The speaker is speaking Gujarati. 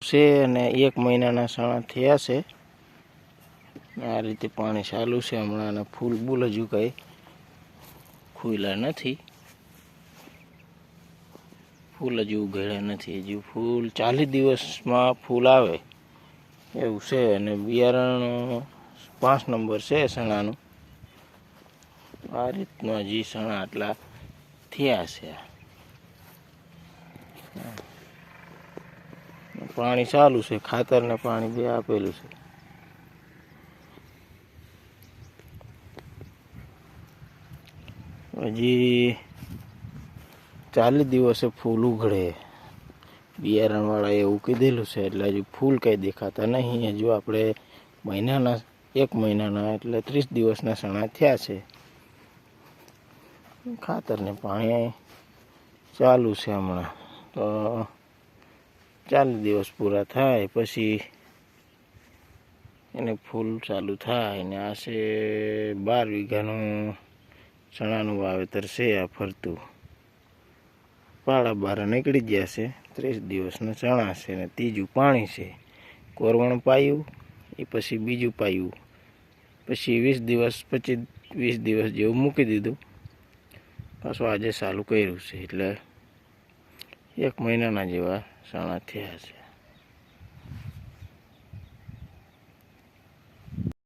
છે અને 1 મહિનાના સણા થયા છે। આ રીતે પાણી ચાલુ છે હમણાં, અને ફૂલ બૂલ હજુ કંઈ ખુલ્યા નથી, ફૂલ હજુ ઉઘડ્યા નથી। હજુ ફૂલ 40 દિવસમાં ફૂલ આવે એવું છે। અને બિયારણ 5 નંબર છે સણાનું। આ રીતના હજી સણા આટલા થયા છે। પાણી ચાલુ છે, ખાતર ને પાણી બે આપેલું છે। હજી 40 દિવસે ફૂલ ઉઘડે, બિયારણ વાળા એવું કીધેલું છે। એટલે હજુ ફૂલ કઈ દેખાતા નહીં। હજુ આપણે 1 મહિનાના એટલે 30 દિવસના સણા થયા છે। ખાતર ને પાણી ચાલુ છે હમણાં, તો 40 દિવસ પૂરા થાય પછી એને ફૂલ ચાલુ થાય। ને આ છે 12 વીઘાનું ચણાનું વાવેતર છે। આ ફરતું પાળા બારા નીકળી ગયા છે। 30 દિવસના ચણા છે ને ત્રીજું પાણી છે। કોરવણ પાયું, એ પછી બીજું પાયું, પછી 20 દિવસ 20 દિવસ જેવું મૂકી દીધું, પાછું આજે ચાલુ કર્યું છે। એટલે 1 મહિનાના જેવા ચણા થયા છે।